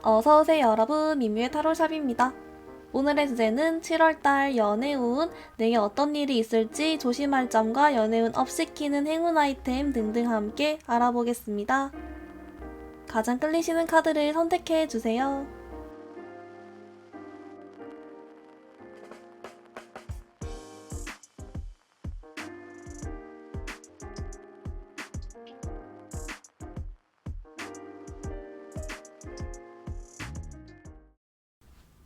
어서오세요 여러분, 민뮤의 타로샵입니다. 오늘의 주제는 7월달 연애운, 내게 어떤 일이 있을지 조심할 점과 연애운 업 시키는 행운 아이템 등등 함께 알아보겠습니다. 가장 끌리시는 카드를 선택해주세요.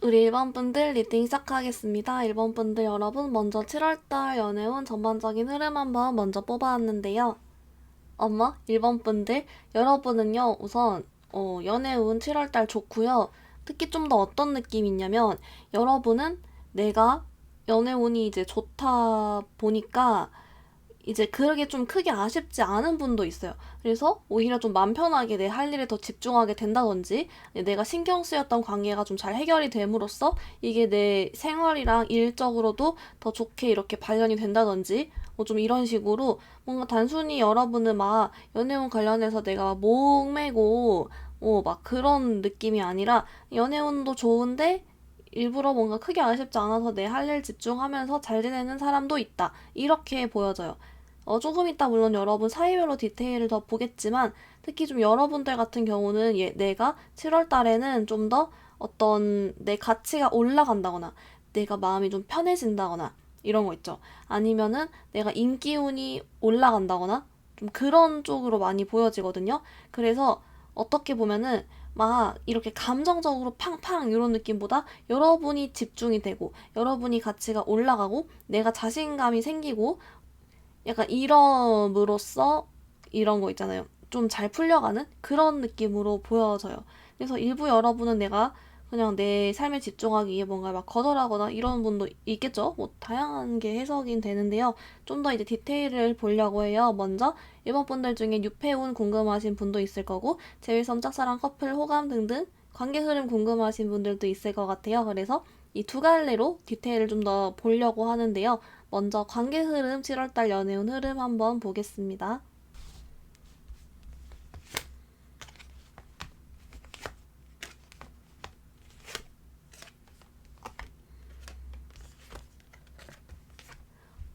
우리 1번 분들 리딩 시작하겠습니다. 1번 분들 여러분, 먼저 7월달 연애운 전반적인 흐름 한번 먼저 뽑아왔는데요. 1번 분들 여러분은요, 우선 연애운 7월달 좋고요. 특히 좀 더 어떤 느낌이 있냐면, 여러분은 내가 연애운이 이제 좋다 보니까 이제 그러게 좀 크게 아쉽지 않은 분도 있어요. 그래서 오히려 좀 맘 편하게 내 할 일에 더 집중하게 된다든지, 내가 신경 쓰였던 관계가 좀 잘 해결이 됨으로써 이게 내 생활이랑 일적으로도 더 좋게 이렇게 발견이 된다든지, 좀 이런 식으로 뭔가 단순히 여러분은 막 연애운 관련해서 내가 막 목매고 막 그런 느낌이 아니라, 연애운도 좋은데 일부러 뭔가 크게 아쉽지 않아서 내 할 일 집중하면서 잘 지내는 사람도 있다, 이렇게 보여져요. 조금 이따 물론 여러분 사이별로 디테일을 더 보겠지만, 특히 좀 여러분들 같은 경우는 내가 7월 달에는 좀 더 어떤 내 가치가 올라간다거나 내가 마음이 좀 편해진다거나 이런 거 있죠. 아니면은 내가 인기운이 올라간다거나 좀 그런 쪽으로 많이 보여지거든요. 그래서 어떻게 보면은 막 이렇게 감정적으로 팡팡 이런 느낌보다 여러분이 집중이 되고 여러분이 가치가 올라가고 내가 자신감이 생기고 약간 이럼으로써 이런 거 있잖아요. 좀 잘 풀려가는 그런 느낌으로 보여져요. 그래서 일부 여러분은 내가 그냥 내 삶에 집중하기 위해 뭔가 막 거절하거나 이런 분도 있겠죠. 뭐 다양한 게 해석이 되는데요. 좀 더 이제 디테일을 보려고 해요. 먼저 일본 분들 중에 유패운 궁금하신 분도 있을 거고, 제외섬 짝사랑 커플 호감 등등 관계 흐름 궁금하신 분들도 있을 것 같아요. 그래서 이 두 갈래로 디테일을 좀 더 보려고 하는데요. 먼저 관계 흐름, 7월달 연애운 흐름 한번 보겠습니다.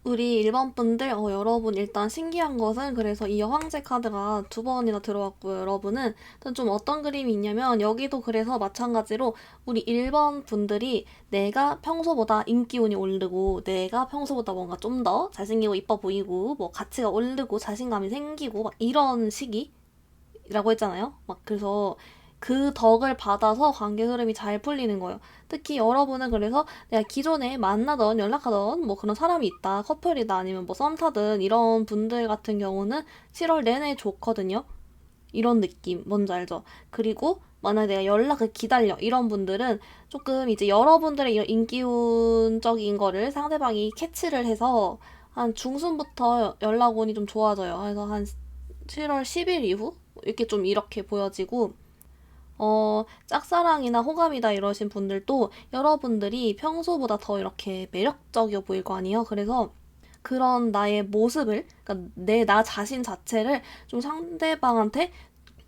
우리 1번 분들, 여러분 일단 신기한 것은, 그래서 이 여황제 카드가 두 번이나 들어왔고요. 여러분은 좀 어떤 그림이 있냐면, 여기도 그래서 마찬가지로 우리 1번 분들이 내가 평소보다 인기운이 오르고, 내가 평소보다 뭔가 좀 더 잘생기고 이뻐 보이고, 뭐 가치가 오르고 자신감이 생기고 막 이런 시기라고 했잖아요. 막 그래서 그 덕을 받아서 관계 흐름이 잘 풀리는 거예요. 특히 여러분은 그래서 내가 기존에 만나던 연락하던 뭐 그런 사람이 있다, 커플이다, 아니면 뭐 썸 타든 이런 분들 같은 경우는 7월 내내 좋거든요. 이런 느낌 뭔지 알죠? 그리고 만약에 내가 연락을 기다려 이런 분들은 조금 이제 여러분들의 이런 인기운적인 거를 상대방이 캐치를 해서 한 중순부터 연락 운이 좀 좋아져요. 그래서 한 7월 10일 이후 이렇게 좀 이렇게 보여지고, 짝사랑이나 호감이다 이러신 분들도 여러분들이 평소보다 더 이렇게 매력적이어 보일 거 아니에요. 그래서 그런 나의 모습을, 그러니까 내 나 자신 자체를 좀 상대방한테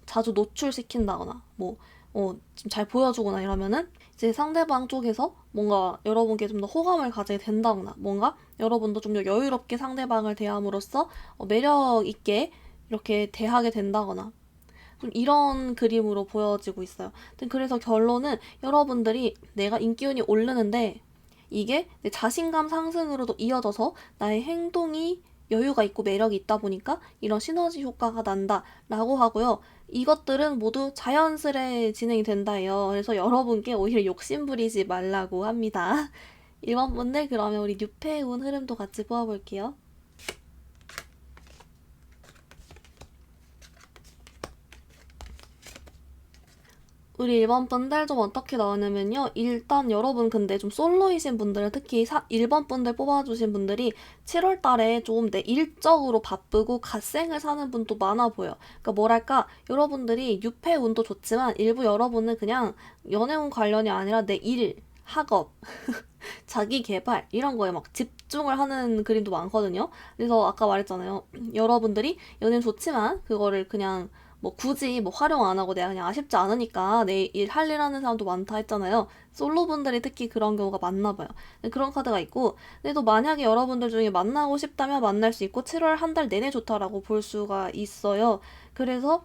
자주 노출시킨다거나, 뭐, 좀 잘 보여주거나 이러면은 이제 상대방 쪽에서 뭔가 여러분께 좀 더 호감을 가지게 된다거나, 뭔가 여러분도 좀 더 여유롭게 상대방을 대함으로써 매력 있게 이렇게 대하게 된다거나, 좀 이런 그림으로 보여지고 있어요. 그래서 결론은 여러분들이 내가 인기운이 오르는데 이게 내 자신감 상승으로도 이어져서 나의 행동이 여유가 있고 매력이 있다 보니까 이런 시너지 효과가 난다라고 하고요. 이것들은 모두 자연스레 진행이 된다예요. 그래서 여러분께 오히려 욕심 부리지 말라고 합니다. 1번 분들, 그러면 우리 뉴페운 흐름도 같이 보아볼게요. 우리 1번 분들 좀 어떻게 나오냐면요. 일단 여러분 근데 좀 솔로이신 분들, 특히 1번 분들 뽑아주신 분들이 7월 달에 좀 내 일적으로 바쁘고 갓생을 사는 분도 많아 보여. 그러니까 뭐랄까, 여러분들이 유패 운도 좋지만 일부 여러분은 그냥 연애운 관련이 아니라 내 일, 학업, 자기 개발 이런 거에 막 집중을 하는 그림도 많거든요. 그래서 아까 말했잖아요. 여러분들이 연애는 좋지만 그거를 그냥 뭐 굳이 뭐 활용 안 하고 내가 그냥 아쉽지 않으니까 내일 할 일 하는 사람도 많다 했잖아요. 솔로분들이 특히 그런 경우가 많나 봐요. 그런 카드가 있고, 근데 또 만약에 여러분들 중에 만나고 싶다면 만날 수 있고 7월 한 달 내내 좋다라고 볼 수가 있어요. 그래서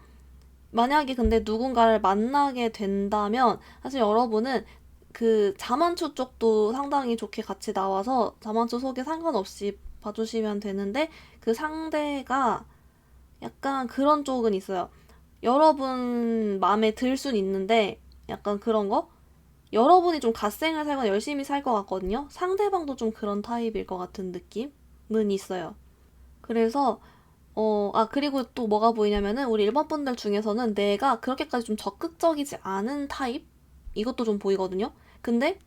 만약에 근데 누군가를 만나게 된다면 사실 여러분은 그 자만추 쪽도 상당히 좋게 같이 나와서 자만추 속에 상관없이 봐주시면 되는데, 그 상대가 약간 그런 쪽은 있어요. 여러분 마음에 들 순 있는데 약간 그런 거? 여러분이 좀 갓생을 살거나 열심히 살 것 같거든요. 상대방도 좀 그런 타입일 것 같은 느낌은 있어요. 그래서 그리고 또 뭐가 보이냐면은 우리 일반 분들 중에서는 내가 그렇게까지 좀 적극적이지 않은 타입? 이것도 좀 보이거든요. 근데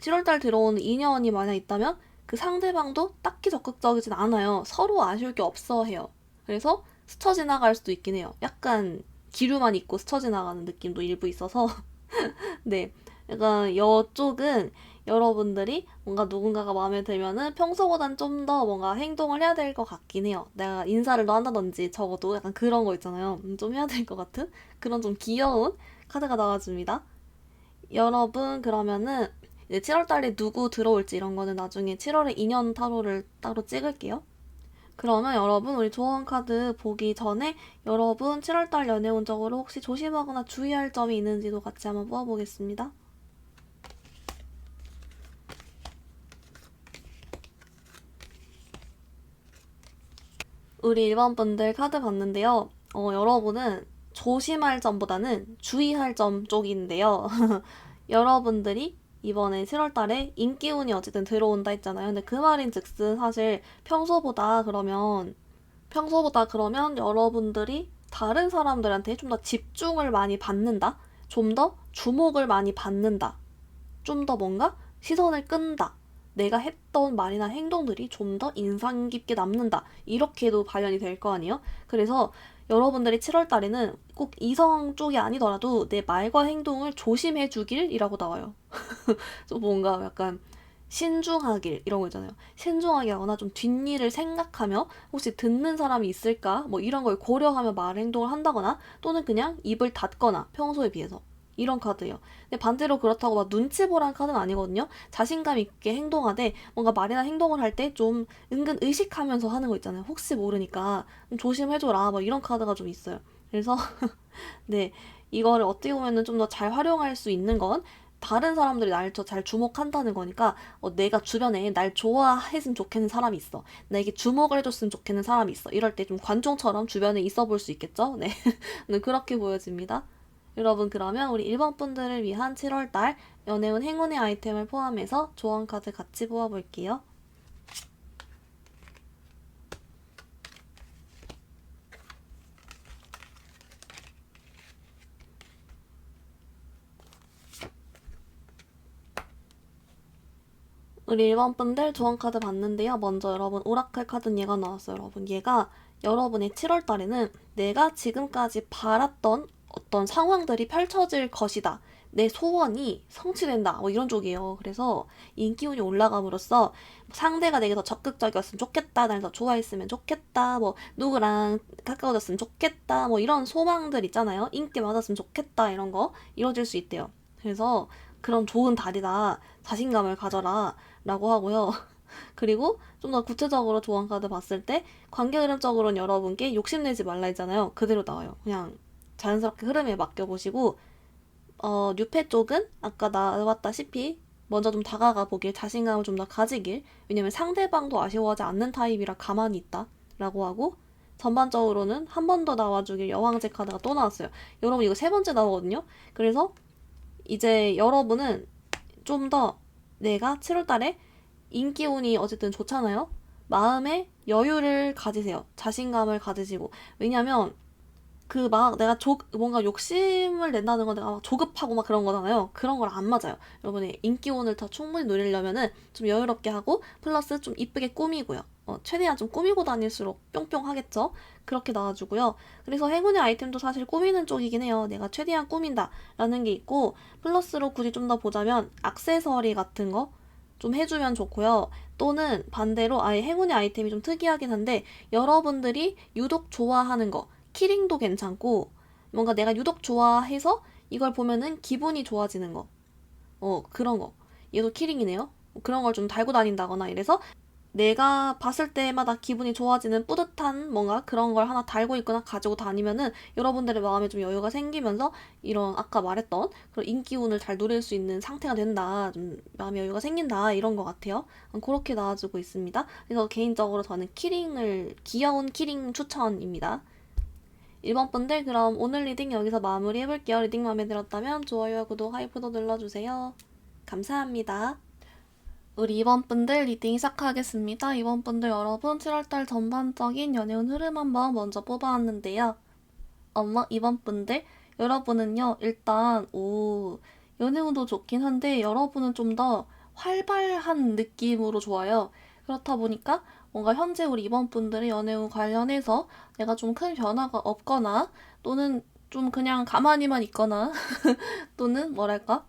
7월달 들어오는 인연이 만약 있다면 그 상대방도 딱히 적극적이진 않아요. 서로 아쉬울 게 없어 해요. 그래서 스쳐 지나갈 수도 있긴 해요. 약간 기류만 있고 스쳐 지나가는 느낌도 일부 있어서 네. 약간 이쪽은 여러분들이 뭔가 누군가가 마음에 들면은 평소보단 좀 더 뭔가 행동을 해야 될 것 같긴 해요. 내가 인사를 더 한다든지 적어도 약간 그런 거 있잖아요. 좀 해야 될 것 같은 그런 좀 귀여운 카드가 나와줍니다. 여러분 그러면은 이제 7월달에 누구 들어올지 이런 거는 나중에 7월에 인연 타로를 따로 찍을게요. 그러면 여러분 우리 조언 카드 보기 전에 여러분 7월달 연애운적으로 혹시 조심하거나 주의할 점이 있는지도 같이 한번 뽑아보겠습니다. 우리 일반 분들 카드 봤는데요. 여러분은 조심할 점보다는 주의할 점 쪽인데요. 여러분들이 이번에 7월 달에 인기운이 어쨌든 들어온다 했잖아요. 근데 그 말인 즉슨 사실 평소보다 그러면 여러분들이 다른 사람들한테 좀 더 집중을 많이 받는다. 좀 더 주목을 많이 받는다. 좀 더 뭔가 시선을 끈다. 내가 했던 말이나 행동들이 좀 더 인상 깊게 남는다. 이렇게도 발현이 될 거 아니에요? 그래서 여러분들이 7월 달에는 꼭 이성 쪽이 아니더라도 내 말과 행동을 조심해 주길이라고 나와요. 좀 뭔가 약간 신중하길 이런 거 있잖아요. 신중하게 하거나 좀 뒷일을 생각하며 혹시 듣는 사람이 있을까? 뭐 이런 걸 고려하며 말 행동을 한다거나 또는 그냥 입을 닫거나 평소에 비해서 이런 카드예요. 근데 반대로 그렇다고 막 눈치 보라는 카드는 아니거든요. 자신감 있게 행동하되 뭔가 말이나 행동을 할 때 좀 은근 의식하면서 하는 거 있잖아요. 혹시 모르니까 좀 조심해줘라. 뭐 이런 카드가 좀 있어요. 그래서 네, 이거를 어떻게 보면은 좀 더 잘 활용할 수 있는 건 다른 사람들이 날 더 잘 주목한다는 거니까 내가 주변에 날 좋아했으면 좋겠는 사람이 있어. 나에게 주목을 해줬으면 좋겠는 사람이 있어. 이럴 때 좀 관종처럼 주변에 있어 볼 수 있겠죠? 네. 네, 그렇게 보여집니다. 여러분 그러면 우리 1번 분들을 위한 7월달 연애운 행운의 아이템을 포함해서 조언 카드 같이 뽑아볼게요. 우리 1번 분들 조언 카드 봤는데요. 먼저 여러분 오라클 카드 얘가 나왔어요. 여러분 얘가 여러분의 7월 달에는 내가 지금까지 바랐던 어떤 상황들이 펼쳐질 것이다. 내 소원이 성취된다. 뭐 이런 쪽이에요. 그래서 인기운이 올라감으로써 상대가 내게 더 적극적이었으면 좋겠다. 날 더 좋아했으면 좋겠다. 뭐 누구랑 가까워졌으면 좋겠다. 뭐 이런 소망들 있잖아요. 인기 많았으면 좋겠다. 이런 거 이루어질 수 있대요. 그래서 그런 좋은 달이다. 자신감을 가져라. 라고 하고요. 그리고 좀 더 구체적으로 조언 카드 봤을 때 관계 흐름적으로는 여러분께 욕심내지 말라 했잖아요. 그대로 나와요. 그냥 자연스럽게 흐름에 맡겨보시고 뉴페 쪽은 아까 나왔다시피 먼저 좀 다가가 보길 자신감을 좀 더 가지길 왜냐면 상대방도 아쉬워하지 않는 타입이라 가만히 있다 라고 하고 전반적으로는 한 번 더 나와주길 여왕제 카드가 또 나왔어요. 여러분 이거 세 번째 나오거든요. 그래서 이제 여러분은 좀 더 내가 7월달에 인기운이 어쨌든 좋잖아요. 마음의 여유를 가지세요. 자신감을 가지시고. 왜냐면 그 막 내가 뭔가 욕심을 낸다는 건 내가 막 조급하고 막 그런 거잖아요. 그런 걸 안 맞아요. 여러분의 인기운을 더 충분히 누리려면은 좀 여유롭게 하고 플러스 좀 이쁘게 꾸미고요. 최대한 좀 꾸미고 다닐수록 뿅뿅 하겠죠? 그렇게 나와주고요. 그래서 행운의 아이템도 사실 꾸미는 쪽이긴 해요. 내가 최대한 꾸민다 라는 게 있고 플러스로 굳이 좀 더 보자면 액세서리 같은 거 좀 해주면 좋고요. 또는 반대로 아예 행운의 아이템이 좀 특이하긴 한데 여러분들이 유독 좋아하는 거 키링도 괜찮고 뭔가 내가 유독 좋아해서 이걸 보면은 기분이 좋아지는 거. 그런 거. 얘도 키링이네요. 그런 걸 좀 달고 다닌다거나 이래서 내가 봤을 때마다 기분이 좋아지는 뿌듯한 뭔가 그런 걸 하나 달고 있거나 가지고 다니면은 여러분들의 마음에 좀 여유가 생기면서 이런 아까 말했던 그런 인기운을 잘 누릴 수 있는 상태가 된다. 좀 마음에 여유가 생긴다. 이런 것 같아요. 그렇게 나와주고 있습니다. 그래서 개인적으로 저는 키링을, 귀여운 키링 추천입니다. 1번 분들 그럼 오늘 리딩 여기서 마무리 해볼게요. 리딩 마음에 들었다면 좋아요와 구독, 하이프도 눌러주세요. 감사합니다. 우리 이번 분들 리딩 시작하겠습니다. 이번 분들 여러분 7월달 전반적인 연애운 흐름 한번 먼저 뽑아왔는데요. 이번 분들 여러분은요 일단 연애운도 좋긴 한데 여러분은 좀 더 활발한 느낌으로 좋아요. 그렇다 보니까 뭔가 현재 우리 이번 분들의 연애운 관련해서 내가 좀 큰 변화가 없거나 또는 좀 그냥 가만히만 있거나 또는 뭐랄까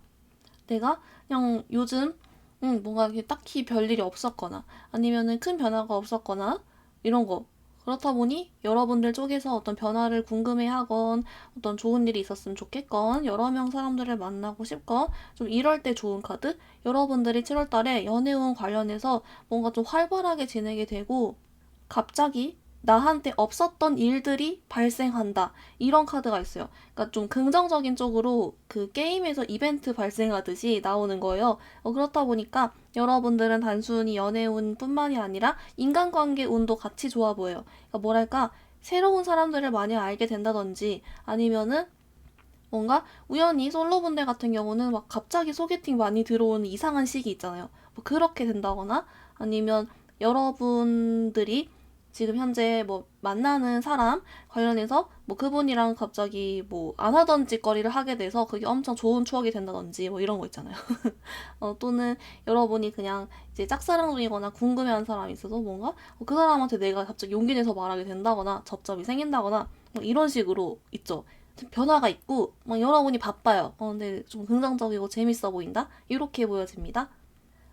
내가 그냥 요즘 뭔가 이렇게 딱히 별일이 없었거나 아니면은 큰 변화가 없었거나 이런 거. 그렇다 보니 여러분들 쪽에서 어떤 변화를 궁금해하건 어떤 좋은 일이 있었으면 좋겠건 여러 명 사람들을 만나고 싶건 좀 이럴 때 좋은 카드. 여러분들이 7월 달에 연애운 관련해서 뭔가 좀 활발하게 지내게 되고 갑자기 나한테 없었던 일들이 발생한다. 이런 카드가 있어요. 그러니까 좀 긍정적인 쪽으로 그 게임에서 이벤트 발생하듯이 나오는 거예요. 그렇다 보니까 여러분들은 단순히 연애운 뿐만이 아니라 인간관계 운도 같이 좋아 보여요. 그러니까 뭐랄까, 새로운 사람들을 많이 알게 된다든지 아니면은 뭔가 우연히 솔로분들 같은 경우는 막 갑자기 소개팅 많이 들어오는 이상한 시기 있잖아요. 뭐 그렇게 된다거나 아니면 여러분들이 지금 현재 뭐 만나는 사람 관련해서 뭐 그분이랑 갑자기 뭐 안 하던 짓거리를 하게 돼서 그게 엄청 좋은 추억이 된다든지 뭐 이런 거 있잖아요. 또는 여러분이 그냥 이제 짝사랑 중이거나 궁금해하는 사람이 있어서 뭔가 그 사람한테 내가 갑자기 용기 내서 말하게 된다거나 접점이 생긴다거나 뭐 이런 식으로 있죠. 변화가 있고 막 여러분이 바빠요. 근데 좀 긍정적이고 재밌어 보인다? 이렇게 보여집니다.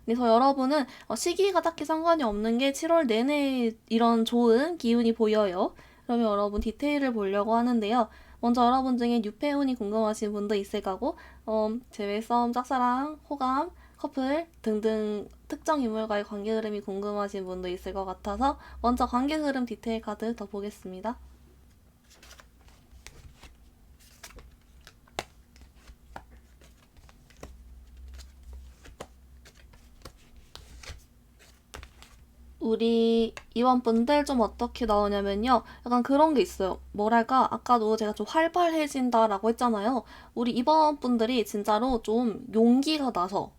그래서 여러분은 시기가 딱히 상관이 없는 게 7월 내내 이런 좋은 기운이 보여요. 그러면 여러분 디테일을 보려고 하는데요. 먼저 여러분 중에 유패운이 궁금하신 분도 있을 거고 재회, 썸, 짝사랑, 호감, 커플 등등 특정 인물과의 관계 흐름이 궁금하신 분도 있을 것 같아서 먼저 관계 흐름 디테일 카드 더 보겠습니다. 우리 이원분들 좀 어떻게 나오냐면요. 약간 그런 게 있어요. 뭐랄까, 아까도 제가 좀 활발해진다라고 했잖아요. 우리 이번분들이 진짜로 좀 용기가 나서.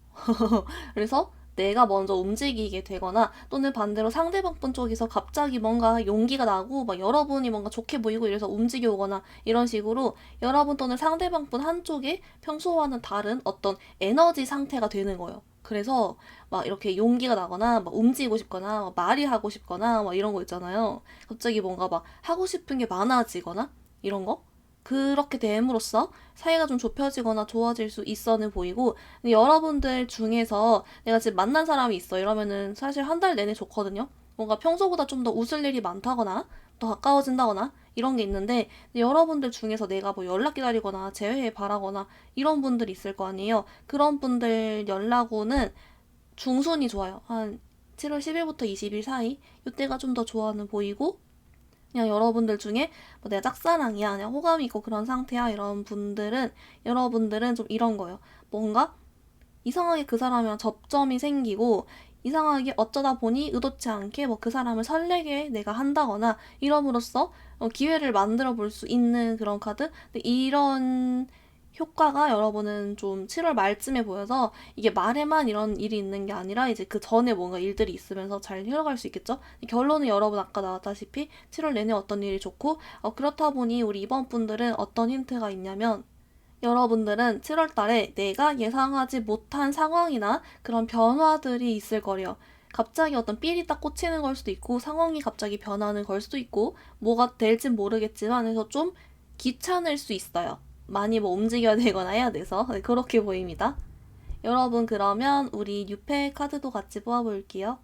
그래서 내가 먼저 움직이게 되거나 또는 반대로 상대방 분 쪽에서 갑자기 뭔가 용기가 나고 막 여러분이 뭔가 좋게 보이고 이래서 움직여 오거나 이런 식으로 여러분 또는 상대방 분 한쪽에 평소와는 다른 어떤 에너지 상태가 되는 거예요. 그래서 막 이렇게 용기가 나거나 막 움직이고 싶거나 막 말이 하고 싶거나 막 이런 거 있잖아요. 갑자기 뭔가 막 하고 싶은 게 많아지거나 이런 거? 그렇게 됨으로써 사이가 좀 좁혀지거나 좋아질 수 있어는 보이고 근데 여러분들 중에서 내가 지금 만난 사람이 있어 이러면은 사실 한 달 내내 좋거든요. 뭔가 평소보다 좀 더 웃을 일이 많다거나 더 가까워진다거나 이런 게 있는데 여러분들 중에서 내가 뭐 연락 기다리거나 재회 바라거나 이런 분들이 있을 거 아니에요. 그런 분들 연락오는 중순이 좋아요. 한 7월 10일부터 20일 사이 이때가 좀 더 좋아는 보이고 그냥 여러분들 중에 뭐 내가 짝사랑이야, 그냥 호감이 있고 그런 상태야 이런 분들은 여러분들은 좀 이런 거예요. 뭔가 이상하게 그 사람이랑 접점이 생기고 이상하게 어쩌다 보니 의도치 않게 뭐 그 사람을 설레게 내가 한다거나 이럼으로써 기회를 만들어 볼 수 있는 그런 카드. 근데 이런 효과가 여러분은 좀 7월 말쯤에 보여서 이게 말에만 이런 일이 있는 게 아니라 이제 그 전에 뭔가 일들이 있으면서 잘 흘러갈 수 있겠죠? 결론은 여러분 아까 나왔다시피 7월 내내 어떤 일이 좋고 그렇다 보니 우리 이번 분들은 어떤 힌트가 있냐면 여러분들은 7월 달에 내가 예상하지 못한 상황이나 그런 변화들이 있을 거래요. 갑자기 어떤 삘이 딱 꽂히는 걸 수도 있고 상황이 갑자기 변하는 걸 수도 있고 뭐가 될진 모르겠지만 해서 좀 귀찮을 수 있어요. 많이 뭐 움직여야 되거나 해야 돼서 그렇게 보입니다. 여러분 그러면 우리 뉴페 카드도 같이 뽑아볼게요.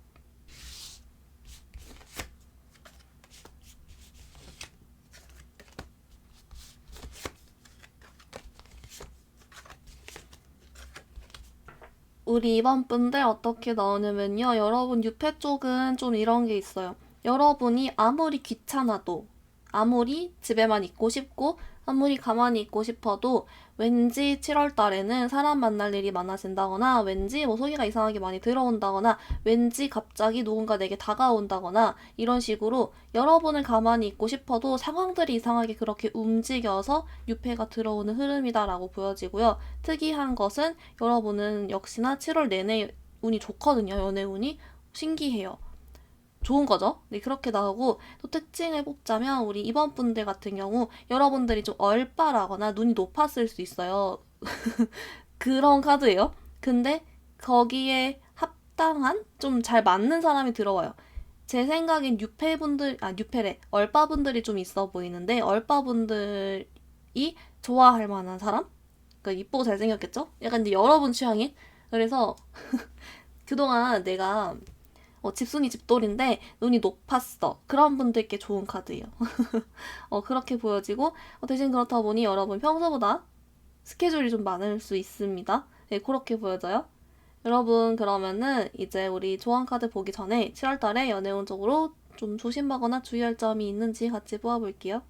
우리 이번 분들 어떻게 나오냐면요. 여러분 유패 쪽은 좀 이런 게 있어요. 여러분이 아무리 귀찮아도, 아무리 집에만 있고 싶고, 아무리 가만히 있고 싶어도 왠지 7월 달에는 사람 만날 일이 많아진다거나, 왠지 뭐 소리가 이상하게 많이 들어온다거나, 왠지 갑자기 누군가 내게 다가온다거나, 이런 식으로 여러분을 가만히 있고 싶어도 상황들이 이상하게 그렇게 움직여서 유패가 들어오는 흐름이다라고 보여지고요. 특이한 것은 여러분은 역시나 7월 내내 운이 좋거든요. 연애 운이 신기해요. 좋은 거죠. 네, 그렇게 나오고 또 특징을 뽑자면 우리 이번 분들 같은 경우 여러분들이 좀 얼빠라거나 눈이 높았을 수 있어요. 그런 카드예요. 근데 거기에 합당한 좀 잘 맞는 사람이 들어와요. 제 생각엔 뉴페래. 얼빠분들이 좀 있어 보이는데 얼빠분들이 좋아할 만한 사람? 그러니까 이쁘고 잘생겼겠죠? 약간 이제 여러분 취향인? 그래서 그동안 내가 집순이 집돌인데 눈이 높았어. 그런 분들께 좋은 카드예요. 그렇게 보여지고 대신 그렇다 보니 여러분 평소보다 스케줄이 좀 많을 수 있습니다. 네, 그렇게 보여져요. 여러분 그러면은 이제 우리 조언 카드 보기 전에 7월달에 연애운적으로 좀 조심하거나 주의할 점이 있는지 같이 보아볼게요.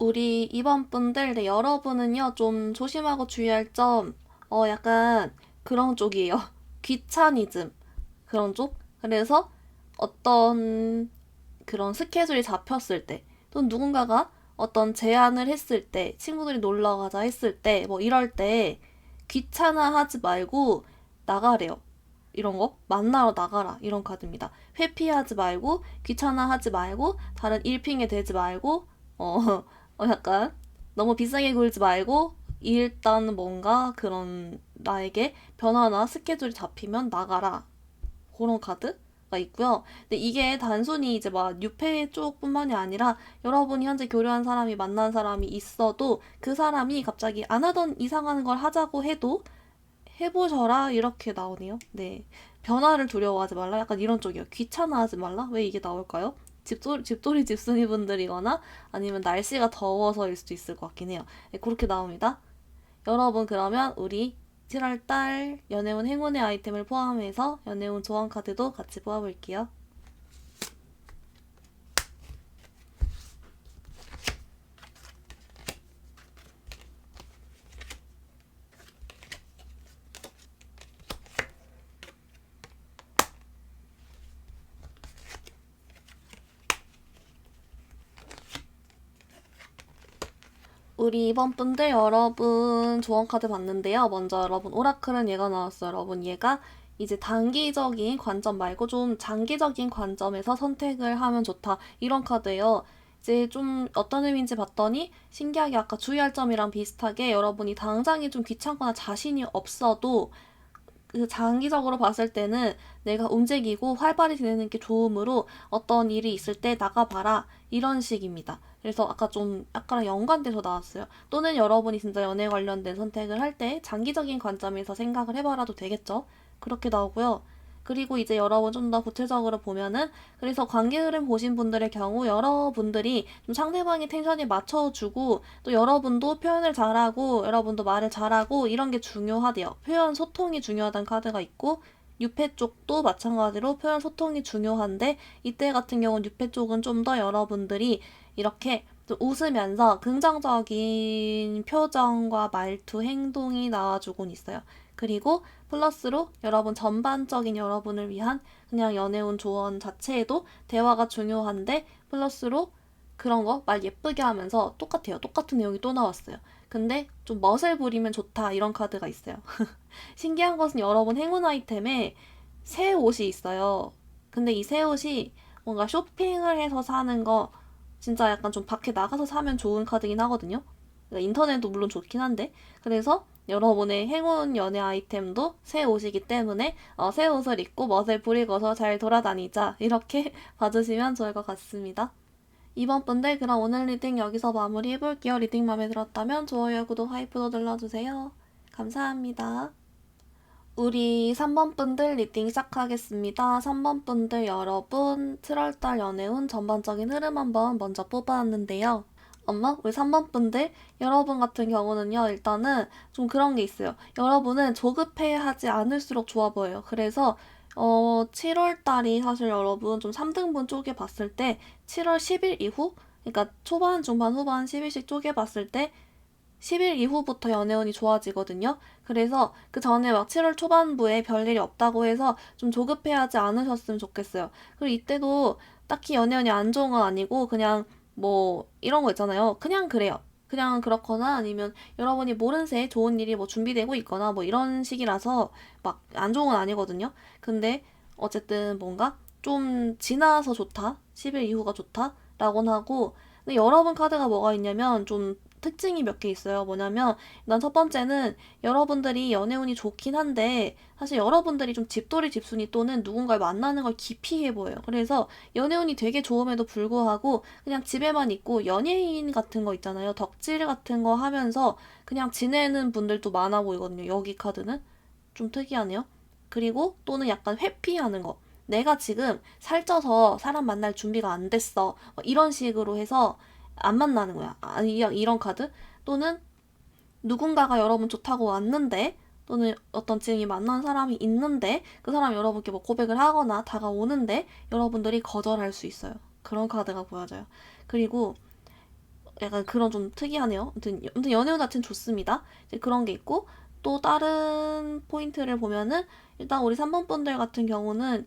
우리 이번 분들, 네, 여러분은요, 좀 조심하고 주의할 점, 약간 그런 쪽이에요. 귀차니즘. 그런 쪽? 그래서 어떤 그런 스케줄이 잡혔을 때, 또는 누군가가 어떤 제안을 했을 때, 친구들이 놀러 가자 했을 때, 뭐 이럴 때, 귀찮아 하지 말고 나가래요. 이런 거 만나러 나가라 이런 카드입니다. 회피하지 말고 귀찮아 하지 말고 다른 일핑에 대지 말고 약간 너무 비싸게 굴지 말고 일단 뭔가 그런 나에게 변화나 스케줄이 잡히면 나가라 그런 카드가 있고요. 근데 이게 단순히 이제 막 뉴페 쪽뿐만이 아니라 여러분이 현재 교류한 사람이 만난 사람이 있어도 그 사람이 갑자기 안 하던 이상한 걸 하자고 해도 해보셔라 이렇게 나오네요. 네. 변화를 두려워하지 말라 약간 이런 쪽이요. 귀찮아하지 말라? 왜 이게 나올까요? 집돌이 집순이 분들이거나 아니면 날씨가 더워서일 수도 있을 것 같긴 해요. 네, 그렇게 나옵니다. 여러분 그러면 우리 7월달 연애운 행운의 아이템을 포함해서 연애운 조언 카드도 같이 뽑아볼게요. 우리 이번 분들 여러분 조언 카드 봤는데요. 먼저 여러분 오라클은 얘가 나왔어요. 여러분 얘가 이제 단기적인 관점 말고 좀 장기적인 관점에서 선택을 하면 좋다. 이런 카드예요. 이제 좀 어떤 의미인지 봤더니 신기하게 아까 주의할 점이랑 비슷하게 여러분이 당장에 좀 귀찮거나 자신이 없어도 그 장기적으로 봤을 때는 내가 움직이고 활발히 지내는 게 좋으므로 어떤 일이 있을 때 나가봐라 이런 식입니다. 그래서 아까 좀 약간 연관돼서 나왔어요. 또는 여러분이 진짜 연애 관련된 선택을 할 때 장기적인 관점에서 생각을 해봐라도 되겠죠. 그렇게 나오고요. 그리고 이제 여러분 좀 더 구체적으로 보면은 그래서 관계 흐름 보신 분들의 경우 여러분들이 좀 상대방의 텐션에 맞춰주고 또 여러분도 표현을 잘하고 여러분도 말을 잘하고 이런 게 중요하대요. 표현 소통이 중요하다는 카드가 있고 유패 쪽도 마찬가지로 표현 소통이 중요한데 이때 같은 경우는 유패 쪽은 좀 더 여러분들이 이렇게 좀 웃으면서 긍정적인 표정과 말투, 행동이 나와주곤 있어요. 그리고 플러스로 여러분 전반적인 여러분을 위한 그냥 연애운 조언 자체에도 대화가 중요한데 플러스로 그런 거 말 예쁘게 하면서 똑같아요. 똑같은 내용이 또 나왔어요. 근데 좀 멋을 부리면 좋다 이런 카드가 있어요. 신기한 것은 여러분 행운 아이템에 새 옷이 있어요. 근데 이 새 옷이 뭔가 쇼핑을 해서 사는 거 진짜 약간 좀 밖에 나가서 사면 좋은 카드긴 하거든요. 그러니까 인터넷도 물론 좋긴 한데 그래서 여러분의 행운 연애 아이템도 새 옷이기 때문에 새 옷을 입고 멋을 부리고서 잘 돌아다니자 이렇게 봐주시면 좋을 것 같습니다. 이번 분들 그럼 오늘 리딩 여기서 마무리 해볼게요. 리딩 마음에 들었다면 좋아요, 구독, 하이프도 눌러주세요. 감사합니다. 우리 3번 분들 리딩 시작하겠습니다. 3번 분들 여러분 7월달 연애운 전반적인 흐름 한번 먼저 뽑아왔는데요. 엄마, 우리 3번 분들, 여러분 같은 경우는요, 일단은 좀 그런 게 있어요. 여러분은 조급해 하지 않을수록 좋아 보여요. 그래서, 7월 달이 사실 여러분 좀 3등분 쪼개봤을 때, 7월 10일 이후? 그러니까 초반, 중반, 후반 10일씩 쪼개봤을 때, 10일 이후부터 연애운이 좋아지거든요. 그래서 그 전에 막 7월 초반부에 별일이 없다고 해서 좀 조급해하지 않으셨으면 좋겠어요. 그리고 이때도 딱히 연애운이 안 좋은 건 아니고 그냥 뭐 이런 거 있잖아요. 그냥 그래요. 그냥 그렇거나 아니면 여러분이 모른 새에 좋은 일이 뭐 준비되고 있거나 뭐 이런 식이라서 막 안 좋은 건 아니거든요. 근데 어쨌든 뭔가 좀 지나서 좋다. 10일 이후가 좋다. 라고는 하고 근데 여러분 카드가 뭐가 있냐면 좀 특징이 몇 개 있어요. 뭐냐면 일단 첫 번째는 여러분들이 연애운이 좋긴 한데 사실 여러분들이 좀 집돌이 집순이 또는 누군가를 만나는 걸 기피해 보여요. 그래서 연애운이 되게 좋음에도 불구하고 그냥 집에만 있고 연예인 같은 거 있잖아요. 덕질 같은 거 하면서 그냥 지내는 분들도 많아 보이거든요. 여기 카드는 좀 특이하네요. 그리고 또는 약간 회피하는 거. 내가 지금 살쪄서 사람 만날 준비가 안 됐어. 뭐 이런 식으로 해서 안 만나는 거야. 아니, 이런 카드? 또는 누군가가 여러분 좋다고 왔는데, 또는 어떤 지금 만난 사람이 있는데, 그 사람이 여러분께 뭐 고백을 하거나 다가오는데, 여러분들이 거절할 수 있어요. 그런 카드가 보여져요. 그리고 약간 그런 좀 특이하네요. 아무튼 연애운 자체는 좋습니다. 이제 그런 게 있고, 또 다른 포인트를 보면은, 일단 우리 3번 분들 같은 경우는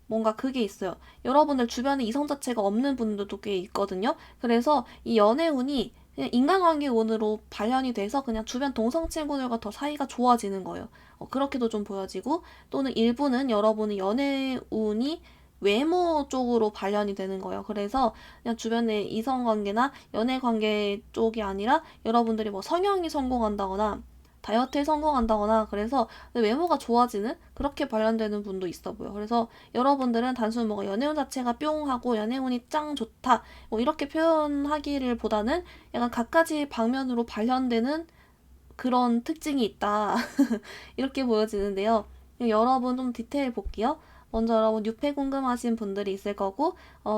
뭔가 그게 있어요. 여러분들 주변에 이성 자체가 없는 분들도 꽤 있거든요. 그래서 이 연애운이 그냥 인간관계 운으로 발현이 돼서 그냥 주변 동성 친구들과 더 사이가 좋아지는 거예요. 그렇게도 좀 보여지고 또는 일부는 여러분의 연애운이 외모 쪽으로 발현이 되는 거예요. 그래서 그냥 주변의 이성관계나 연애관계 쪽이 아니라 여러분들이 뭐 성형이 성공한다거나 다이어트에 성공한다거나 그래서 외모가 좋아지는 그렇게 관련되는 분도 있어 보여. 그래서 여러분들은 단순히 뭐가 연애운 자체가 뿅 하고 연애운이 짱 좋다 뭐 이렇게 표현하기를 보다는 약간 각가지 방면으로 발현되는 그런 특징이 있다. 이렇게 보여지는데요. 여러분 좀 디테일 볼게요. 먼저 여러분 유패 궁금하신 분들이 있을 거고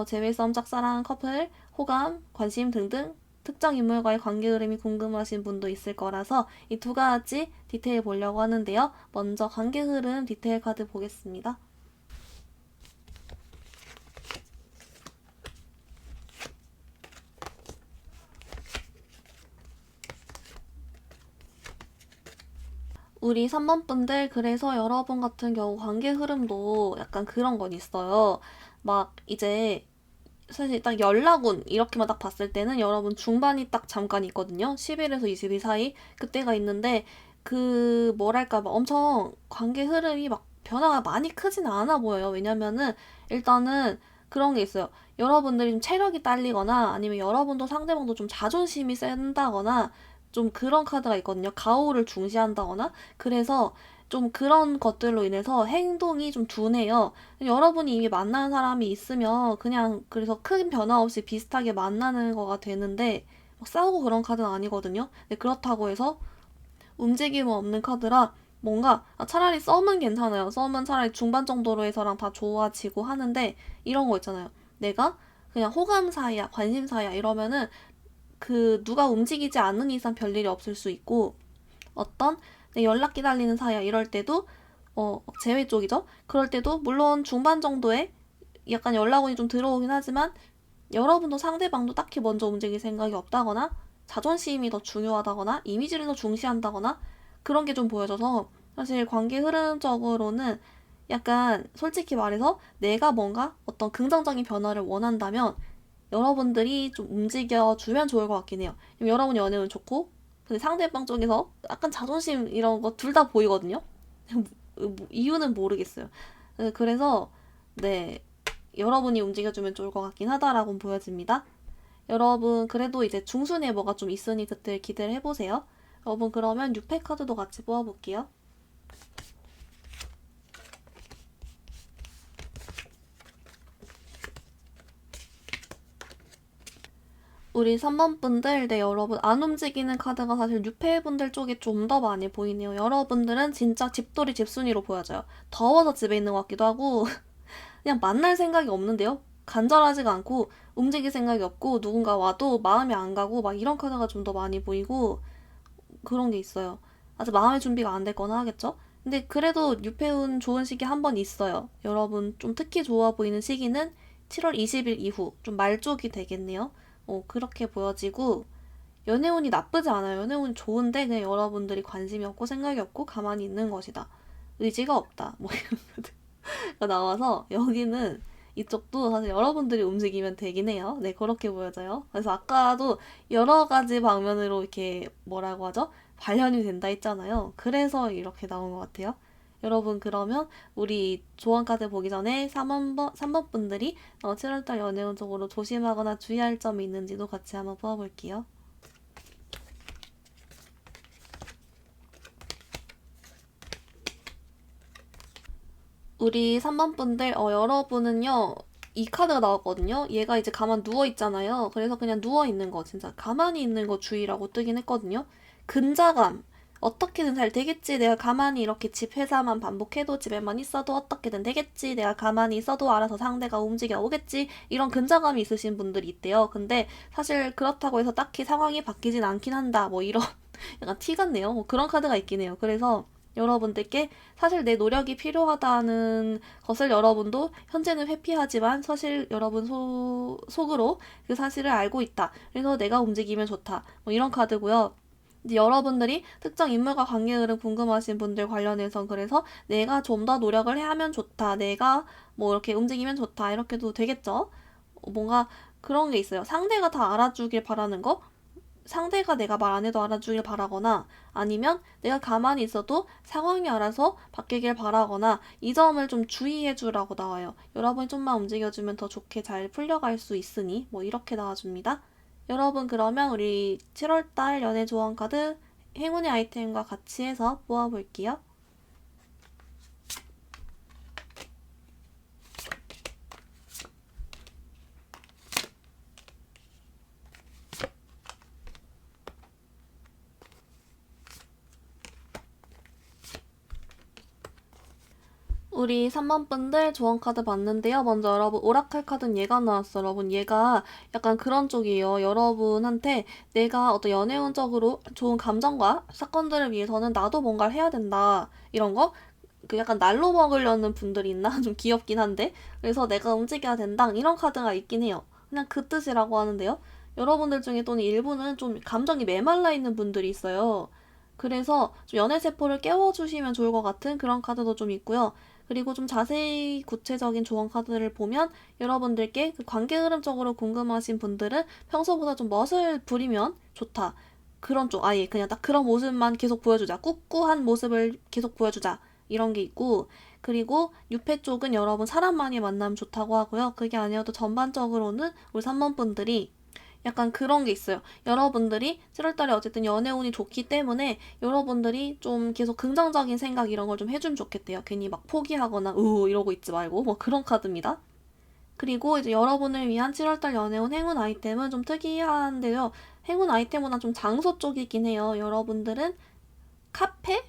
재회썸 짝사랑 커플 호감 관심 등등 특정 인물과의 관계 흐름이 궁금하신 분도 있을 거라서 이 두 가지 디테일 보려고 하는데요. 먼저 관계 흐름 디테일 카드 보겠습니다. 우리 3번 분들 그래서 여러분 같은 경우 관계 흐름도 약간 그런 건 있어요. 막 이제 사실 딱 연락운 이렇게만 딱 봤을 때는 여러분 중반이 딱 잠깐 있거든요. 10일에서 20일 사이 그때가 있는데 그 뭐랄까 막 엄청 관계 흐름이 막 변화가 많이 크진 않아 보여요. 왜냐면은 일단은 그런 게 있어요. 여러분들이 좀 체력이 딸리거나 아니면 여러분도 상대방도 좀 자존심이 센다거나 좀 그런 카드가 있거든요. 가오를 중시한다거나 그래서 좀 그런 것들로 인해서 행동이 좀 둔해요. 여러분이 이미 만난 사람이 있으면 그냥 그래서 큰 변화 없이 비슷하게 만나는 거가 되는데 막 싸우고 그런 카드는 아니거든요. 근데 그렇다고 해서 움직임 없는 카드라 뭔가 차라리 썸은 괜찮아요. 썸은 차라리 중반 정도로 해서랑 다 좋아지고 하는데 이런 거 있잖아요. 내가 그냥 호감 사이야, 관심 사이야 이러면은 그 누가 움직이지 않는 이상 별일이 없을 수 있고 어떤 내 연락 기다리는 사이야 이럴 때도 제외 쪽이죠. 그럴 때도 물론 중반 정도에 약간 연락운이 좀 들어오긴 하지만 여러분도 상대방도 딱히 먼저 움직일 생각이 없다거나 자존심이 더 중요하다거나 이미지를 더 중시한다거나 그런 게 좀 보여져서 사실 관계 흐름적으로는 약간 솔직히 말해서 내가 뭔가 어떤 긍정적인 변화를 원한다면 여러분들이 좀 움직여주면 좋을 것 같긴 해요. 여러분 연애운 좋고 근데 상대방 쪽에서 약간 자존심 이런 거 둘 다 보이거든요. 이유는 모르겠어요. 그래서 네 여러분이 움직여주면 좋을 것 같긴 하다라고 보여집니다. 여러분 그래도 이제 중순에 뭐가 좀 있으니 그때 기대를 해보세요. 여러분 그러면 6팩 카드도 같이 뽑아볼게요. 우리 3번 분들, 네, 여러분, 안 움직이는 카드가 사실 6패 분들 쪽이 좀 더 많이 보이네요. 여러분들은 진짜 집돌이 집순이로 보여져요. 더워서 집에 있는 것 같기도 하고, 그냥 만날 생각이 없는데요? 간절하지가 않고, 움직일 생각이 없고 누군가 와도 마음이 안 가고 막 이런 카드가 좀 더 많이 보이고 그런 게 있어요. 아직 마음의 준비가 안 됐거나 하겠죠? 근데 그래도 유폐운 좋은 시기 한 번 있어요. 여러분 좀 특히 좋아 보이는 시기는 7월 20일 이후 좀 말쪽이 되겠네요. 그렇게 보여지고 연애운이 나쁘지 않아요. 연애운이 좋은데 그냥 여러분들이 관심이 없고 생각이 없고 가만히 있는 것이다. 의지가 없다. 뭐 이런 거가 나와서 여기는 이쪽도 사실 여러분들이 움직이면 되긴 해요. 네, 그렇게 보여져요. 그래서 아까도 여러 가지 방면으로 이렇게 뭐라고 하죠? 발현이 된다 했잖아요. 그래서 이렇게 나온 것 같아요. 여러분, 그러면 우리 조언 카드 보기 전에 3번 분들이 7월달 연애운 쪽으로 조심하거나 주의할 점이 있는지도 같이 한번 뽑아볼게요. 우리 3번 분들, 여러분은요, 이 카드가 나왔거든요. 얘가 이제 가만 누워 있잖아요. 그래서 그냥 누워 있는 거, 진짜 가만히 있는 거 주의라고 뜨긴 했거든요. 근자감. 어떻게든 잘 되겠지. 내가 가만히 이렇게 집 회사만 반복해도 집에만 있어도 어떻게든 되겠지. 내가 가만히 있어도 알아서 상대가 움직여 오겠지. 이런 근자감이 있으신 분들이 있대요. 근데 사실 그렇다고 해서 딱히 상황이 바뀌진 않긴 한다. 뭐 이런 약간 티 같네요. 뭐 그런 카드가 있긴 해요. 그래서 여러분들께 사실 내 노력이 필요하다는 것을 여러분도 현재는 회피하지만 사실 여러분 속으로 그 사실을 알고 있다. 그래서 내가 움직이면 좋다. 뭐 이런 카드고요. 이제 여러분들이 특정 인물과 관계 흐름 궁금하신 분들 관련해서 그래서 내가 좀 더 노력을 해야 하면 좋다. 내가 뭐 이렇게 움직이면 좋다. 이렇게도 되겠죠? 뭔가 그런 게 있어요. 상대가 다 알아주길 바라는 거? 상대가 내가 말 안 해도 알아주길 바라거나 아니면 내가 가만히 있어도 상황이 알아서 바뀌길 바라거나 이 점을 좀 주의해 주라고 나와요. 여러분이 좀만 움직여주면 더 좋게 잘 풀려갈 수 있으니 뭐 이렇게 나와줍니다. 여러분 그러면 우리 7월달 연애 조언 카드 행운의 아이템과 같이 해서 모아볼게요. 우리 3번 분들 조언 카드 봤는데요. 먼저 여러분 오라클 카드는 얘가 나왔어. 여러분 얘가 약간 그런 쪽이에요. 여러분한테 내가 어떤 연애운적으로 좋은 감정과 사건들을 위해서는 나도 뭔가를 해야 된다. 이런 거? 그 약간 날로 먹으려는 분들이 있나? 좀 귀엽긴 한데. 그래서 내가 움직여야 된다. 이런 카드가 있긴 해요. 그냥 그 뜻이라고 하는데요. 여러분들 중에 또는 일부는 좀 감정이 메말라 있는 분들이 있어요. 그래서 좀 연애세포를 깨워주시면 좋을 것 같은 그런 카드도 좀 있고요. 그리고 좀 자세히 구체적인 조언 카드를 보면 여러분들께 그 관계 흐름적으로 궁금하신 분들은 평소보다 좀 멋을 부리면 좋다. 그런 쪽, 아예 그냥 딱 그런 모습만 계속 보여주자. 꿋꿋한 모습을 계속 보여주자. 이런 게 있고, 그리고 유패 쪽은 여러분 사람 많이 만나면 좋다고 하고요. 그게 아니어도 전반적으로는 우리 3번 분들이 약간 그런 게 있어요. 여러분들이 7월달에 어쨌든 연애운이 좋기 때문에 여러분들이 좀 계속 긍정적인 생각 이런 걸 좀 해주면 좋겠대요. 괜히 막 포기하거나 이러고 있지 말고 뭐 그런 카드입니다. 그리고 이제 여러분을 위한 7월달 연애운 행운 아이템은 좀 특이한데요. 행운 아이템보다 좀 장소 쪽이긴 해요. 여러분들은 카페?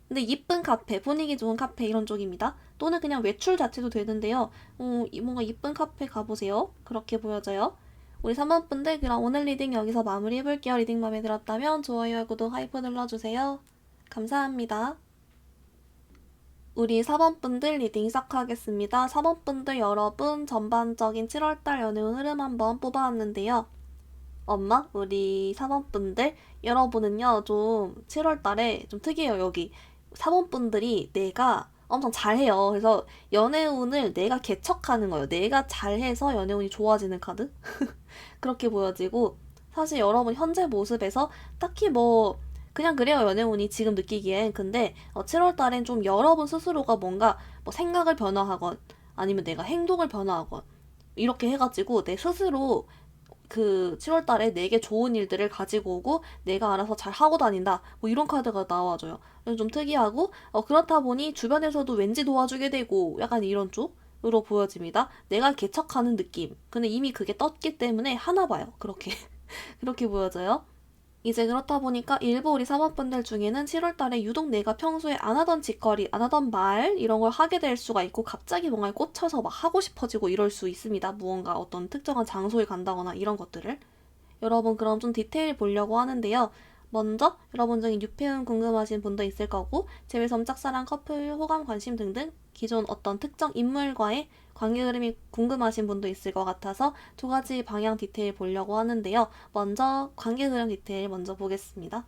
근데 이쁜 카페, 분위기 좋은 카페 이런 쪽입니다. 또는 그냥 외출 자체도 되는데요. 뭔가 이쁜 카페 가보세요. 그렇게 보여져요. 우리 3번 분들 그럼 오늘 리딩 여기서 마무리해볼게요. 리딩 마음에 들었다면 좋아요와 구독, 하이프 눌러주세요. 감사합니다. 우리 4번 분들 리딩 시작하겠습니다. 4번 분들 여러분 전반적인 7월달 연애운 흐름 한번 뽑아왔는데요. 우리 4번 분들 여러분은요 좀 7월달에 좀 특이해요. 여기 4번 분들이 내가 엄청 잘해요. 그래서 연애운을 내가 개척하는 거예요. 내가 잘해서 연애운이 좋아지는 카드? 그렇게 보여지고 사실 여러분 현재 모습에서 딱히 뭐 그냥 그래요. 연애운이 지금 느끼기엔. 근데 7월 달엔 좀 여러분 스스로가 뭔가 뭐 생각을 변화하건 아니면 내가 행동을 변화하건 이렇게 해가지고 내 스스로 그 7월 달에 내게 좋은 일들을 가지고 오고 내가 알아서 잘 하고 다닌다. 뭐 이런 카드가 나와줘요. 좀 특이하고 그렇다 보니 주변에서도 왠지 도와주게 되고 약간 이런 쪽으로 보여집니다. 내가 개척하는 느낌. 근데 이미 그게 떴기 때문에 하나 봐요. 그렇게 그렇게 보여져요. 이제 그렇다 보니까 일부 우리 사모분들 중에는 7월 달에 유독 내가 평소에 안 하던 짓거리, 안 하던 말 이런 걸 하게 될 수가 있고 갑자기 뭔가에 꽂혀서 막 하고 싶어지고 이럴 수 있습니다. 무언가 어떤 특정한 장소에 간다거나 이런 것들을. 여러분 그럼 좀 디테일 보려고 하는데요. 먼저 여러분 중에 유폐운 궁금하신 분도 있을 거고 재외섬 짝사랑 커플 호감 관심 등등 기존 어떤 특정 인물과의 관계 흐름이 궁금하신 분도 있을 것 같아서 두 가지 방향 디테일 보려고 하는데요. 먼저 관계 흐름 디테일 먼저 보겠습니다.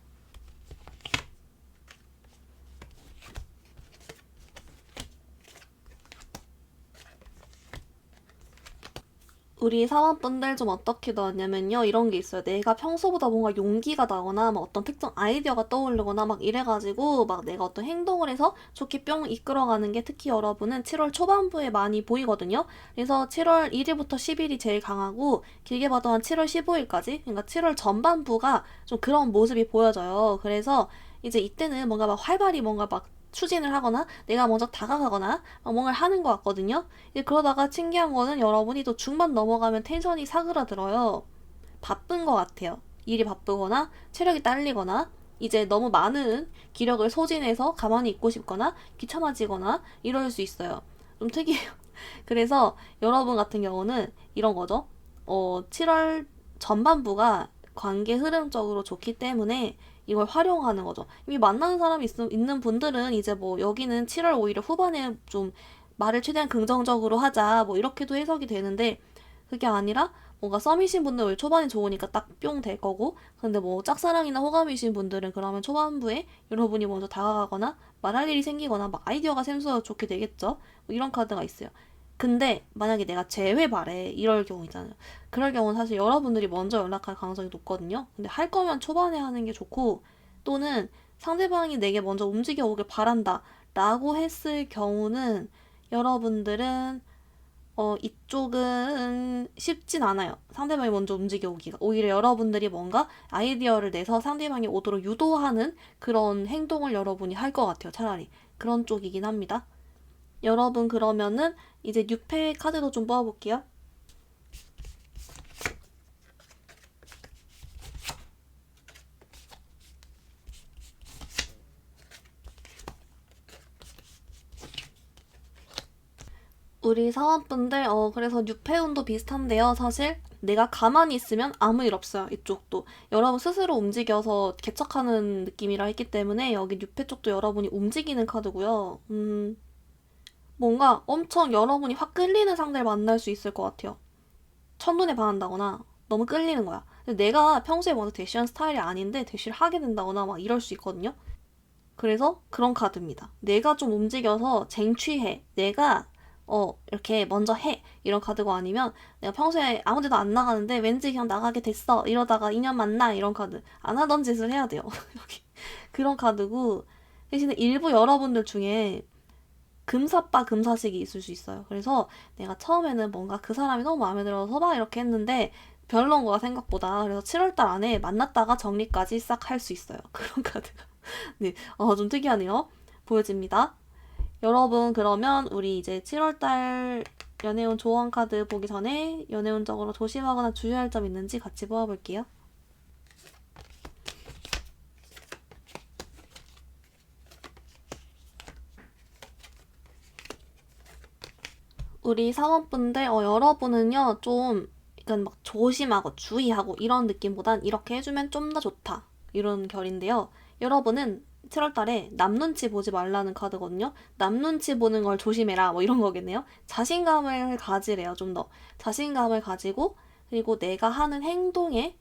우리 사원분들 좀 어떻게 나왔냐면요. 이런 게 있어요. 내가 평소보다 뭔가 용기가 나거나 막 어떤 특정 아이디어가 떠오르거나 막 이래가지고 막 내가 어떤 행동을 해서 좋게 뿅 이끌어가는 게 특히 여러분은 7월 초반부에 많이 보이거든요. 그래서 7월 1일부터 10일이 제일 강하고 길게 봐도 한 7월 15일까지 그러니까 7월 전반부가 좀 그런 모습이 보여져요. 그래서 이제 이때는 뭔가 막 활발히 뭔가 막 추진을 하거나 내가 먼저 다가가거나 뭔가를 하는 것 같거든요. 이제 그러다가 신기한 거는 여러분이 또 중반 넘어가면 텐션이 사그라들어요. 바쁜 것 같아요. 일이 바쁘거나 체력이 딸리거나 이제 너무 많은 기력을 소진해서 가만히 있고 싶거나 귀찮아지거나 이럴 수 있어요. 좀 특이해요. 그래서 여러분 같은 경우는 이런 거죠. 7월 전반부가 관계 흐름적으로 좋기 때문에 이걸 활용하는 거죠. 이미 만나는 사람이 있는 분들은 이제 뭐 여기는 7월 오히려 후반에 좀 말을 최대한 긍정적으로 하자 뭐 이렇게도 해석이 되는데 그게 아니라 뭔가 썸이신 분들 왜 초반이 좋으니까 딱 뿅 될 거고 근데 뭐 짝사랑이나 호감이신 분들은 그러면 초반부에 여러분이 먼저 다가가거나 말할 일이 생기거나 막 아이디어가 샘솟아 좋게 되겠죠. 뭐 이런 카드가 있어요. 근데 만약에 내가 재회 바래 이럴 경우 있잖아요. 그럴 경우는 사실 여러분들이 먼저 연락할 가능성이 높거든요. 근데 할 거면 초반에 하는 게 좋고 또는 상대방이 내게 먼저 움직여 오길 바란다 라고 했을 경우는 여러분들은 이쪽은 쉽진 않아요. 상대방이 먼저 움직여 오기가. 오히려 여러분들이 뭔가 아이디어를 내서 상대방이 오도록 유도하는 그런 행동을 여러분이 할 것 같아요. 차라리. 그런 쪽이긴 합니다. 여러분 그러면은 이제 6패 카드도 좀 뽑아볼게요. 우리 사원분들 그래서 6패운도 비슷한데요. 사실 내가 가만히 있으면 아무 일 없어요. 이쪽도. 여러분 스스로 움직여서 개척하는 느낌이라 했기 때문에 여기 6패 쪽도 여러분이 움직이는 카드고요. 뭔가 엄청 여러분이 확 끌리는 상대를 만날 수 있을 것 같아요. 첫눈에 반한다거나 너무 끌리는 거야. 근데 내가 평소에 먼저 대시한 스타일이 아닌데 대시를 하게 된다거나 막 이럴 수 있거든요. 그래서 그런 카드입니다. 내가 좀 움직여서 쟁취해. 내가 이렇게 먼저 해. 이런 카드가 아니면 내가 평소에 아무 데도 안 나가는데 왠지 그냥 나가게 됐어. 이러다가 인연 만나. 이런 카드. 안 하던 짓을 해야 돼요. 여기. 그런 카드고 대신에 일부 여러분들 중에 금사빠 금사식이 있을 수 있어요. 그래서 내가 처음에는 뭔가 그 사람이 너무 마음에 들어서 막 이렇게 했는데 별론 거야 생각보다. 그래서 7월달 안에 만났다가 정리까지 싹 할 수 있어요. 그런 카드가. 네, 좀 특이하네요. 보여집니다. 여러분 그러면 우리 이제 7월달 연애운 조언 카드 보기 전에 연애운적으로 조심하거나 주의할 점 있는지 같이 보아볼게요. 우리 사원분들 여러분은요 좀 이건 막 조심하고 주의하고 이런 느낌보단 이렇게 해주면 좀 더 좋다 이런 결인데요. 여러분은 7월달에 남 눈치 보지 말라는 카드거든요. 남 눈치 보는 걸 조심해라 뭐 이런 거겠네요. 자신감을 가지래요. 좀 더 자신감을 가지고 그리고 내가 하는 행동에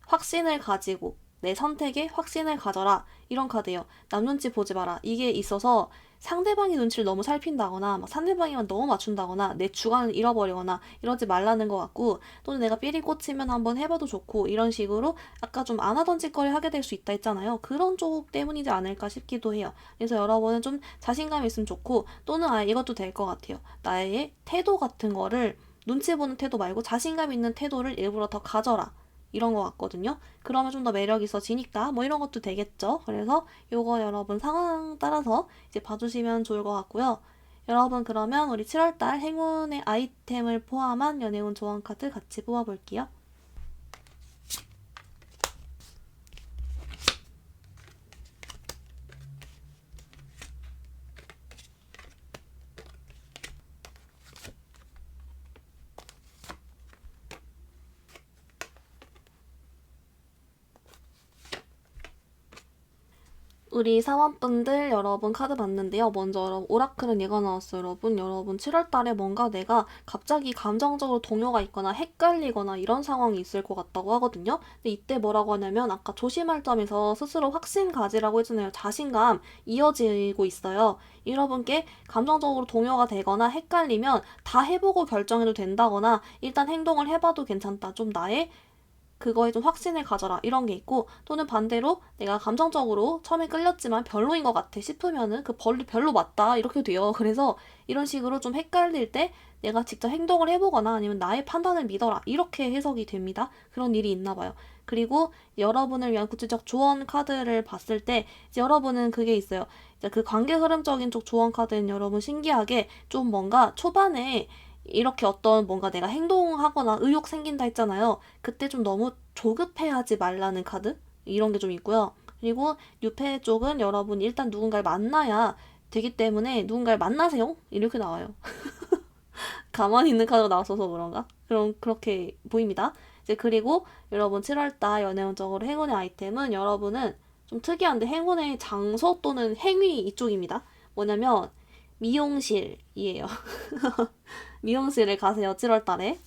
확신을 가지고 내 선택에 확신을 가져라 이런 카드예요. 남 눈치 보지 마라. 이게 있어서 상대방의 눈치를 너무 살핀다거나 막 상대방이만 너무 맞춘다거나 내 주관을 잃어버리거나 이러지 말라는 것 같고 또는 내가 삘이 꽂히면 한번 해봐도 좋고 이런 식으로 아까 좀 안 하던 짓거리 하게 될 수 있다 했잖아요. 그런 쪽 때문이지 않을까 싶기도 해요. 그래서 여러분은 좀 자신감 있으면 좋고 또는 이것도 될 것 같아요. 나의 태도 같은 거를 눈치 보는 태도 말고 자신감 있는 태도를 일부러 더 가져라. 이런 것 같거든요. 그러면 좀 더 매력 있어지니까 뭐 이런 것도 되겠죠. 그래서 요거 여러분 상황 따라서 이제 봐주시면 좋을 것 같고요. 여러분 그러면 우리 7월달 행운의 아이템을 포함한 연애운 조언 카드 같이 뽑아볼게요. 우리 사원분들 여러분 카드 봤는데요. 먼저 여러분 오라클은 얘가 나왔어요. 여러분 7월 달에 뭔가 내가 갑자기 감정적으로 동요가 있거나 헷갈리거나 이런 상황이 있을 것 같다고 하거든요. 근데 이때 뭐라고 하냐면 아까 조심할 점에서 스스로 확신 가지라고 했잖아요. 자신감 이어지고 있어요. 여러분께 감정적으로 동요가 되거나 헷갈리면 다 해보고 결정해도 된다거나 일단 행동을 해봐도 괜찮다. 좀 나의 그거에 좀 확신을 가져라 이런 게 있고, 또는 반대로 내가 감정적으로 처음에 끌렸지만 별로인 것 같아 싶으면은 그 벌이 별로 맞다 이렇게 돼요. 그래서 이런 식으로 좀 헷갈릴 때 내가 직접 행동을 해보거나 아니면 나의 판단을 믿어라 이렇게 해석이 됩니다. 그런 일이 있나 봐요. 그리고 여러분을 위한 구체적 조언 카드를 봤을 때 이제 여러분은 그게 있어요. 이제 그 관계 흐름적인 쪽 조언 카드는 여러분 신기하게 좀 뭔가 초반에 이렇게 어떤 뭔가 내가 행동하거나 의욕 생긴다 했잖아요. 그때 좀 너무 조급해하지 말라는 카드? 이런 게 좀 있고요. 그리고 뉴페 쪽은 여러분 일단 누군가를 만나야 되기 때문에 누군가를 만나세요. 이렇게 나와요. 가만히 있는 카드가 나왔어서 그런가? 그럼 그렇게 보입니다. 이제 그리고 여러분 7월달 연애운적으로 행운의 아이템은 여러분은 좀 특이한데 행운의 장소 또는 행위 이쪽입니다. 뭐냐면 미용실이에요. 미용실을 가세요. 7월 달에.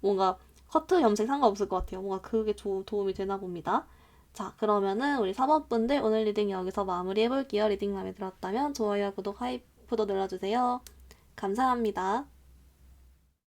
뭔가 커트 염색 상관없을 것 같아요. 뭔가 그게 도움이 되나 봅니다. 자, 그러면은 우리 4번분들 오늘 리딩 여기서 마무리해볼게요. 리딩 마음에 들었다면 좋아요, 구독, 하이프도 눌러주세요. 감사합니다.